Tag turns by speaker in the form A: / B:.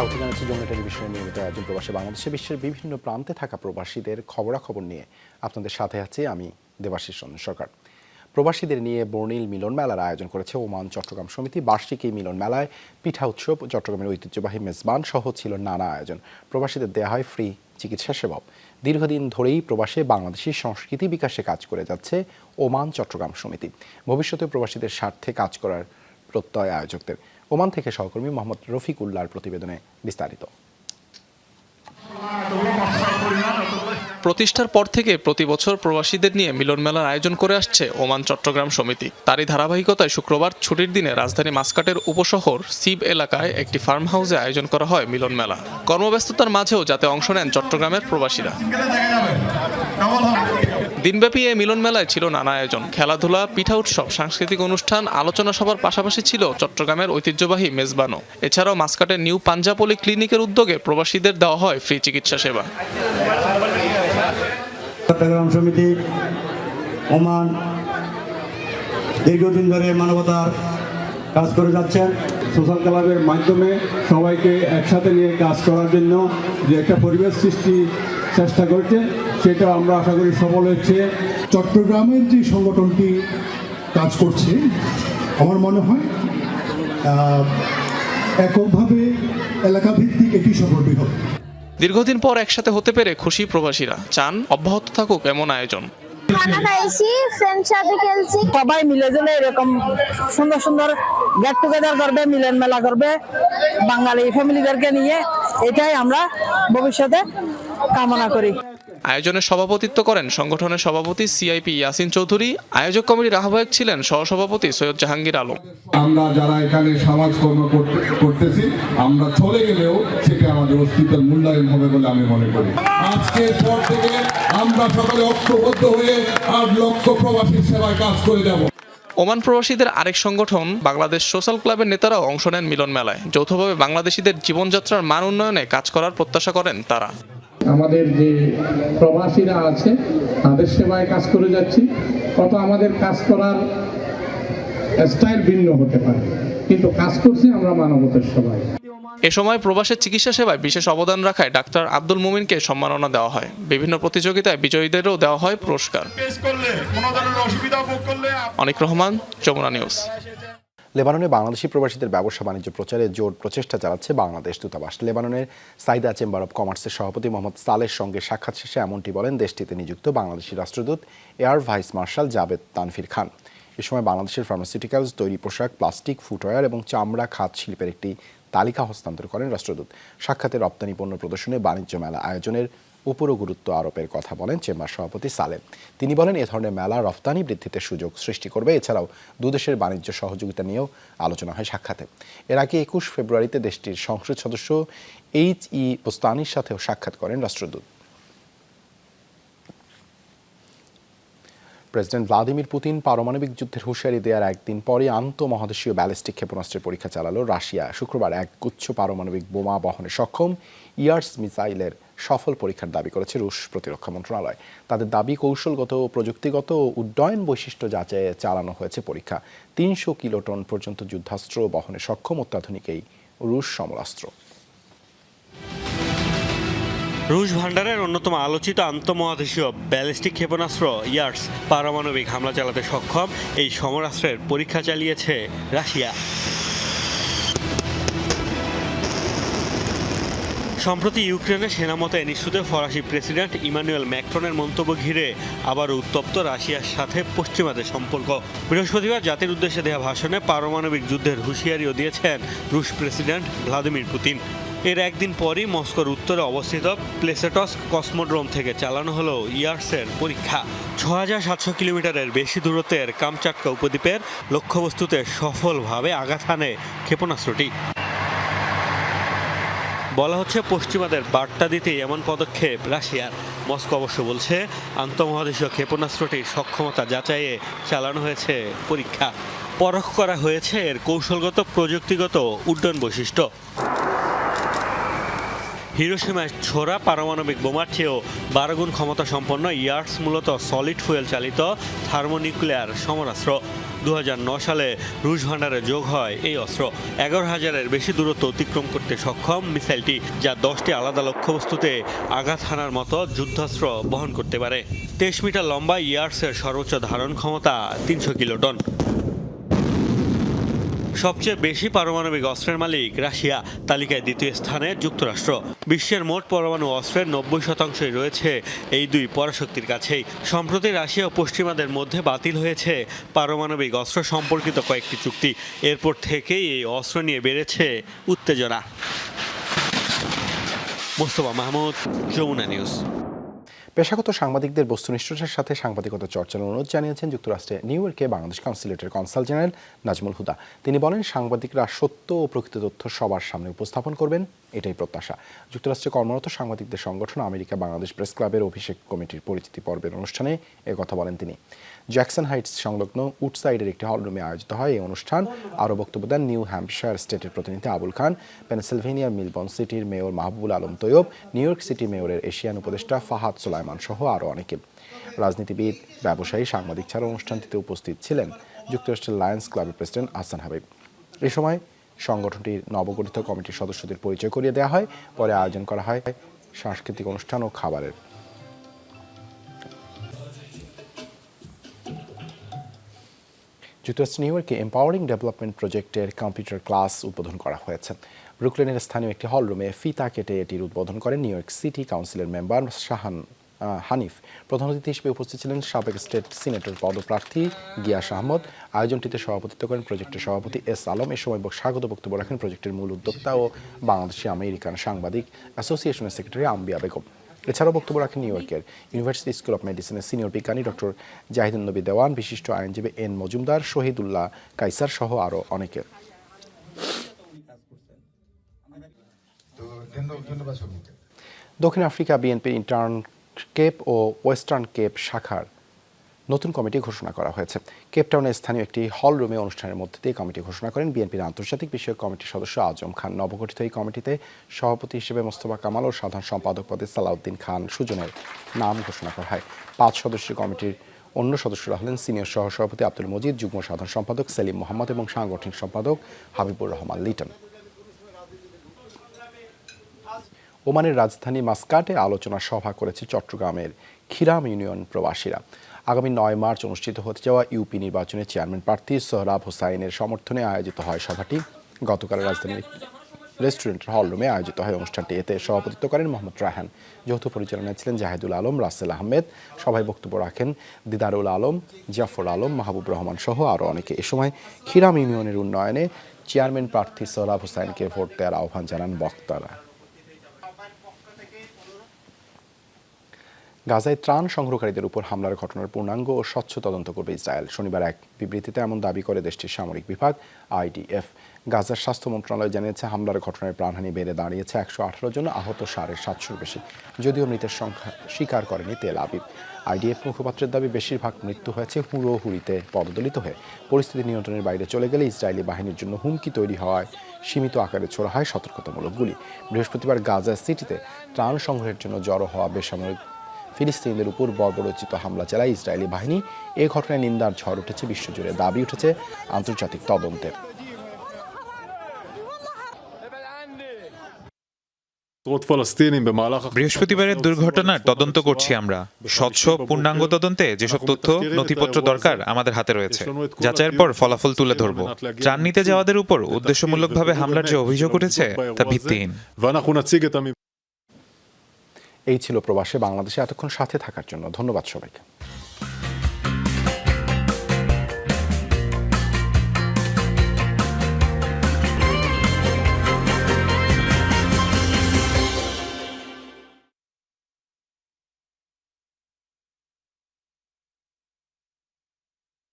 A: স্বাগত জানাচ্ছি যমুনা টেলিভিশনের নিয়মিত আয়োজন প্রবাসী বাংলাদেশে। বিশ্বের বিভিন্ন প্রান্তে থাকা প্রবাসীদের খবরাখবর নিয়ে আপনাদের সাথে আছি আমি দেবাশিস রঞ্জন সরকার। প্রবাসীদের নিয়ে বর্ণিল মিলন মেলার আয়োজন করেছে ওমান চট্টগ্রাম সমিতি। বার্ষিক এই মিলন মেলায় পিঠা উৎসব, চট্টগ্রামের ঐতিহ্যবাহী মেজবান সহ ছিল নানা আয়োজন। প্রবাসীদের দেয়া হয় ফ্রি চিকিৎসা সেবাও। দীর্ঘদিন ধরেই প্রবাসে বাংলাদেশি সংস্কৃতি বিকাশে কাজ করে যাচ্ছে ওমান চট্টগ্রাম সমিতি। ভবিষ্যতে প্রবাসীদের স্বার্থে কাজ করার প্রত্যয় আয়োজকদের। ওমান থেকে সহকর্মী মোহাম্মদ রফিক উল্লাহর প্রতিবেদনে বিস্তারিত।
B: প্রতিষ্ঠার পর থেকে প্রতি বছর প্রবাসীদের নিয়ে মিলন মেলার আয়োজন করে আসছে ওমান চট্টগ্রাম সমিতি। তারই ধারাবাহিকতায় শুক্রবার ছুটির দিনে রাজধানী মাস্কাটের উপশহর সিব এলাকায় একটি ফার্ম হাউসে আয়োজন করা হয় মিলন মেলা। কর্মব্যস্ততার মাঝেও যাতে অংশ নেন চট্টগ্রামের প্রবাসীরা। দিনব্যাপী এই মিলন মেলায় ছিল নানা আয়োজন, খেলাধুলা, পিঠা উৎসব, সাংস্কৃতিক অনুষ্ঠান, আলোচনা সভার পাশাপাশি ছিল চট্টগ্রামের ঐতিহ্যবাহী মেজবানও। এছাড়াও মাস্কাটের নিউ পাঞ্জাপলি ক্লিনিকের উদ্যোগে প্রবাসীদের দেওয়া হয় ফ্রি চিকিৎসা সেবা।
C: চট্টগ্রাম সমিতি ওমান দীর্ঘদিন ধরে মানবতার কাজ করে যাচ্ছেন।
D: সোশ্যাল ক্লাবের মাধ্যমে সবাইকে একসাথে নিয়ে কাজ করার জন্য যে একটা পরিবেশ সৃষ্টি চেষ্টা করছে, সেটা আমরা আশা করি সফল হচ্ছে।
E: চট্টগ্রামের যে সংগঠনটি কাজ করছে, আমার মনে হয় এককভাবে এলাকাভিত্তিক এটি সফলটি হবে।
B: দীর্ঘদিন পর একসাথে হতে পেরে খুশি প্রবাসীরা, চান অব্যাহত থাকুক এমন আয়োজন।
F: খানা খাইছি, ফ্রেন্ডস সাথে খেলছি,
G: সবাই মিলে জেলে এরকম সুন্দর সুন্দর গেট টুগেদার করবে, মিলন মেলা করবে বাঙালি ফ্যামিলিদেরকে নিয়ে, এটাই আমরা ভবিষ্যতে কামনা করি।
B: আয়োজনে সভাপতিত্ব করেন সংগঠনের সভাপতি সিআইপি ইয়াসিন চৌধুরী। আয়োজক কমিটির আহ্বায়ক ছিলেন সহসভাপতি সৈয়দ জাহাঙ্গীর আলম।
D: আমরা যারা এখানে সমাজকর্ম করতেছি, আমরা চলে গেলেও সেটা আমাদের অস্তিত্বের মূল্যায়ন হবে বলে আমি মনে করি। আজকের পর থেকে আমরা সকলে ঐক্যবদ্ধ হয়ে 8 লক্ষ প্রবাসীর সেবায় কাজ করে যাব।
B: ওমান প্রবাসীদের আরেক সংগঠন বাংলাদেশ সোশ্যাল ক্লাবের নেতারাও অংশ নেন মিলন মেলায়। যৌথভাবে বাংলাদেশিদের জীবনযাত্রার মান উন্নয়নে কাজ করার প্রত্যাশা করেন তারা।
H: আমাদের যে প্রবাসীরা আছে তাদের সেবায় কাজ করে যাচ্ছি। কত আমাদের কাজ করার স্টাইল ভিন্ন হতে পারে, কিন্তু কাজ করছি আমরা মানবতার সেবায়।
B: এ সময় প্রবাসের চিকিৎসা সেবায় বিশেষ অবদান রাখায় ডাক্তার আব্দুল মুমিনকে সম্মাননা দেওয়া হয়। বিভিন্ন প্রতিযোগিতায় বিজয়ীদেরও দেওয়া হয় পুরস্কার। অনিক রহমান, যমুনা নিউজ।
A: লেবাননে বাংলাদেশি প্রবাসীদের ব্যবসা বাণিজ্য প্রচারে জোর প্রচেষ্টা চালাচ্ছে বাংলাদেশ দূতাবাস। লেবাননের সাইদা চেম্বার অব কমার্সের সভাপতি মোহাম্মদ সালের সঙ্গে সাক্ষাৎ শেষে এমনটি বলেন দেশটিতে নিযুক্ত বাংলাদেশি রাষ্ট্রদূত air vice marshal Javed Tanfir Khan. এ সময় বাংলাদেশের ফার্মাসিউটিক্যালস, তৈরি পোশাক, প্লাস্টিক, ফুটওয়্যার এবং চামড়া খাত শিল্পের একটি তালিকা হস্তান্তর করেন রাষ্ট্রদূত। সাক্ষাতে রপ্তানি পণ্য প্রদর্শনে বাণিজ্য মেলা আয়োজনের উপরও গুরুত্ব আরোপের কথা বলেন চেম্বার সভাপতি সালেম। তিনি বলেন, এ ধরনের মেলা রফতানি বৃদ্ধিতে সুযোগ সৃষ্টি করবে। এছাড়াও দুদেশের বাণিজ্য সহযোগিতা নিয়েও আলোচনা হয় সাক্ষাতে। এর আগে 21 ফেব্রুয়ারিতে দেশটির সংসদ সদস্য এইচ.ই. বোস্তানির সাথেও সাক্ষাৎ করেন রাষ্ট্রদূত। প্রেসিডেন্ট ভ্লাদিমির পুতিন পারমাণবিক যুদ্ধের হুঁশিয়ারি দেওয়ার একদিন পরই আন্তঃমহাদেশীয় ব্যালিস্টিক ক্ষেপণাস্ত্রের পরীক্ষা চালালো রাশিয়া। শুক্রবার এক গুচ্ছ পারমাণবিক বোমা বহনে সক্ষম ইয়ার্স মিসাইলের সফল পরীক্ষার দাবি করেছে রুশ প্রতিরক্ষা মন্ত্রণালয়। তাদের দাবি, কৌশলগত ও প্রযুক্তিগত ও উড্ডয়ন বৈশিষ্ট্য যাচাইয়ে চালানো হয়েছে পরীক্ষা। 300 কিলোটন পর্যন্ত যুদ্ধাস্ত্র বহনে সক্ষম অত্যাধুনিক এই রুশ সমরাস্ত্র।
I: রুশ ভান্ডারের অন্যতম আলোচিত আন্তঃমহাদেশীয় ব্যালিস্টিক ক্ষেপণাস্ত্র ইয়ার্স পারমাণবিক হামলা চালাতে সক্ষম এই সমরাস্ত্রের পরীক্ষা চালিয়েছে রাশিয়া। সম্প্রতি ইউক্রেনের সেনা মোতায়েন ইস্যুতে ফরাসি প্রেসিডেন্ট ইমানুয়েল ম্যাক্রনের মন্তব্য ঘিরে আবার উত্তপ্ত রাশিয়ার সাথে পশ্চিমাদের সম্পর্ক। বৃহস্পতিবার জাতির উদ্দেশ্যে দেওয়া ভাষণে পারমাণবিক যুদ্ধের হুঁশিয়ারিও দিয়েছেন রুশ প্রেসিডেন্ট ভ্লাদিমির পুতিন। এর একদিন পরই মস্কোর উত্তরে অবস্থিত প্লেসেটস্ক কসমোড্রোম থেকে চালানো হলো ইয়ার্সের পরীক্ষা। 6700 কিলোমিটারের বেশি দূরত্বের কামচাটকা উপদ্বীপের লক্ষ্যবস্তুতে সফলভাবে আঘাত হানে ক্ষেপণাস্ত্রটি। বলা হচ্ছে পশ্চিমাদের বার্তা দিতেই এমন পদক্ষেপ রাশিয়ার। মস্কো অবশ্য বলছে আন্তঃমহাদেশীয় ক্ষেপণাস্ত্রটির সক্ষমতা যাচাইয়ে চালানো হয়েছে পরীক্ষা। পরখ করা হয়েছে এর কৌশলগত, প্রযুক্তিগত উড্ডয়ন বৈশিষ্ট্য। হিরোশিমায় ছোড়া পারমাণবিক বোমার চেয়েও 12 গুণ ক্ষমতা সম্পন্ন ইয়ার্স মূলত সলিড ফুয়েল চালিত থার্মোনিউক্লিয়ার সমরাস্ত্র। 2009 সালে রুশ ভান্ডারে যোগ হয় এই অস্ত্র। 11,000-এর বেশি দূরত্ব অতিক্রম করতে সক্ষম মিসাইলটি, যা 10টি আলাদা লক্ষ্যবস্তুতে আঘাত হানার মতো যুদ্ধাস্ত্র বহন করতে পারে। 23 মিটার লম্বা ইয়ার্সের সর্বোচ্চ ধারণ ক্ষমতা 300 কিলোটন। সবচেয়ে বেশি পারমাণবিক অস্ত্রের মালিক রাশিয়া, তালিকায় দ্বিতীয় স্থানে যুক্তরাষ্ট্র। বিশ্বের মোট পরমাণু অস্ত্রের 90%ই রয়েছে এই দুই পরাশক্তির কাছেই। সম্প্রতি রাশিয়া ও পশ্চিমাদের মধ্যে বাতিল হয়েছে পারমাণবিক অস্ত্র সম্পর্কিত কয়েকটি চুক্তি। এরপর থেকেই এই অস্ত্র নিয়ে বেড়েছে উত্তেজনা। মোস্তফা মাহমুদ, যমুনা নিউজ।
A: পেশাগত সাংবাদিকদের বস্তুনিষ্ঠতার সাথে সাংবাদিকতা চর্চার অনুরোধ জানিয়েছেন যুক্তরাষ্ট্রে নিউ ইয়র্কে বাংলাদেশ কনসুলেটের কনসাল জেনারেল নাজমুল হুদা। তিনি বলেন, সাংবাদিকরা সত্য ও প্রকৃত তথ্য সবার সামনে উপস্থাপন করবেন, এটাই প্রত্যাশা। যুক্তরাষ্ট্রে কর্মরত সাংবাদিকদের সংগঠন আমেরিকা বাংলাদেশ প্রেস ক্লাবের অভিষেক কমিটির পরিচিতি পর্বের অনুষ্ঠানে কথা বলেন তিনি। জ্যাকসন হাইটস সংলগ্ন উডসাইডের একটি হলরুমে আয়োজিত হয় এই অনুষ্ঠান। আরও বক্তব্য দেন নিউ হ্যাম্পশায়ার স্টেটের প্রতিনিধি আবুল খান, পেনসিলভেনিয়ার মিলবর্ন সিটির mayor Mahbubul Alam Taiyeb, New York city মেয়রের এশিয়ান উপদেষ্টা ফাহাদ সুলাইমান সহ আরও অনেকে। রাজনীতিবিদ, ব্যবসায়ী, সাংবাদিক ছাড়া অনুষ্ঠানটিতে উপস্থিত ছিলেন যুক্তরাষ্ট্রের লায়ন্স ক্লাবের প্রেসিডেন্ট আহসান হাবিব। এ সময় সংগঠনটির নবগঠিত কমিটির সদস্যদের পরিচয় করিয়ে দেওয়া হয়। পরে আয়োজন করা হয় সাংস্কৃতিক অনুষ্ঠান ও খাবারের। যুক্তরাষ্ট্রের নিউ ইয়র্কে এম্পাওয়ারিং ডেভেলপমেন্ট প্রজেক্টের কম্পিউটার ক্লাস উদ্বোধন করা হয়েছে। ব্রুকলিনের স্থানীয় একটি হলরুমে ফিতা কেটে এটির উদ্বোধন করেন নিউ ইয়র্ক সিটি কাউন্সিলের মেম্বার হানিফ। প্রধান অতিথি হিসেবে উপস্থিত ছিলেন সাবেক স্টেট সিনেটর পদপ্রার্থী গিয়াস আহমদ। আয়োজনটিতে সভাপতিত্ব করেন প্রজেক্টের সভাপতি এস আলম। এ সময় স্বাগত বক্তব্য রাখেন প্রজেক্টের মূল উদ্যোক্তা ও বাংলাদেশি আমেরিকান সাংবাদিক অ্যাসোসিয়েশনের সেক্রেটারি আম্বিয়া বেগম। এছাড়াও বক্তব্য রাখেন নিউ ইয়র্কের ইউনিভার্সিটি স্কুল অব মেডিসিনের সিনিয়র বিজ্ঞানী ডক্টর জাহিদুন নবী দেওয়ান, বিশিষ্ট আইনজীবী এন মজুমদার, শহীদুল্লাহ কাইসার সহ আরও অনেকে। দক্ষিণ আফ্রিকা বিএনপির ইন্টার্ন কেপ ও ওয়েস্টার্ন কেপ শাখার নতুন কমিটি ঘোষণা করা হয়েছে। কেপটাউনের স্থানীয় একটি হল রুমে অনুষ্ঠানের মধ্যে দিয়ে কমিটি ঘোষণা করেন বিএনপির আন্তর্জাতিক বিষয়ক কমিটির সদস্য আজম খান। নবগঠিত এই কমিটিতে সভাপতি হিসেবে মোস্তফা কামাল ও সাধারণ সম্পাদক পদে সালাউদ্দিন খান সুজনের নাম ঘোষণা করা হয়। 5 সদস্যের কমিটির অন্য সদস্যরা হলেন সিনিয়র সহসভাপতি আব্দুল মজিদ, যুগ্ম সাধারণ সম্পাদক সেলিম মোহাম্মদ এবং সাংগঠনিক সম্পাদক হাবিবুর রহমান লিটন। ওমানের রাজধানী মাস্কাটে আলোচনা সভা করেছে চট্টগ্রামের খিরাম ইউনিয়ন প্রবাসীরা। আগামী 9 মার্চ অনুষ্ঠিত হতে যাওয়া ইউপি নির্বাচনে চেয়ারম্যান প্রার্থী সোহরাব হোসাইনের সমর্থনে আয়োজিত হয় সভাটি। গতকাল রাজধানীর রেস্টুরেন্টের হলরুমে আয়োজিত হয় অনুষ্ঠানটি। এতে সভাপতিত্ব করেন মোহাম্মদ রায়হান। যৌথ পরিচালনায় ছিলেন জাহিদুল আলম, রাসেল আহমেদ। সভায় বক্তব্য রাখেন দিদারুল আলম, জাফর আলম, মাহবুব রহমান সহ আরও অনেকে। এ সময় খিরাম ইউনিয়নের উন্নয়নে চেয়ারম্যান প্রার্থী সোহরাব হোসাইনকে ভোট দেওয়ার আহ্বান জানান বক্তারা। গাজায় ত্রাণ সংগ্রহকারীদের উপর হামলার ঘটনার পূর্ণাঙ্গ ও স্বচ্ছ তদন্ত করবে ইসরায়েল। শনিবার এক বিবৃতিতে এমন দাবি করে দেশটির সামরিক বিভাগ আইডিএফ। গাজার স্বাস্থ্য মন্ত্রণালয় জানিয়েছে, হামলার ঘটনায় প্রাণহানি বেড়ে দাঁড়িয়েছে 118 জন, আহত 750-র বেশি। যদিও মৃতের সংখ্যা স্বীকার করেনি তেল আবিব। আইডিএফ মুখপাত্রের দাবি, বেশিরভাগ মৃত্যু হয়েছে হুড়োহুড়িতে পদদলিত হয়ে। পরিস্থিতি নিয়ন্ত্রণের বাইরে চলে গেলে ইসরায়েলি বাহিনীর জন্য হুমকি তৈরি হওয়ায় সীমিত আকারে ছোড়া হয় সতর্কতামূলক গুলি। বৃহস্পতিবার গাজা সিটিতে ত্রাণ সংগ্রহের জন্য জড়ো হওয়া বেসামরিক ফিলিস্তিনিদের উপর বর্বরোচিত হামলা চালায় ইসরায়েলি বাহিনী। এ ঘটনায় নিন্দার ঝড় উঠেছে বিশ্বজুড়ে। দাবি উঠেছে আন্তর্জাতিক তদন্তের।
J: বৃহস্পতিবারের দুর্ঘটনার তদন্ত করছি আমরা। স্বচ্ছ পূর্ণাঙ্গ তদন্তে যেসব তথ্য নথিপত্র দরকার আমাদের হাতে রয়েছে, যাচাইয়ের পর ফলাফল তুলে ধরব। ত্রাণ নিতে যাওয়াদের উপর উদ্দেশ্যমূলকভাবে হামলার যে অভিযোগ উঠেছে তা ভিত্তিহীন।
A: এই ছিল প্রবাসে বাংলাদেশে এতক্ষণ সাথে থাকার জন্য ধন্যবাদ সবাইকে।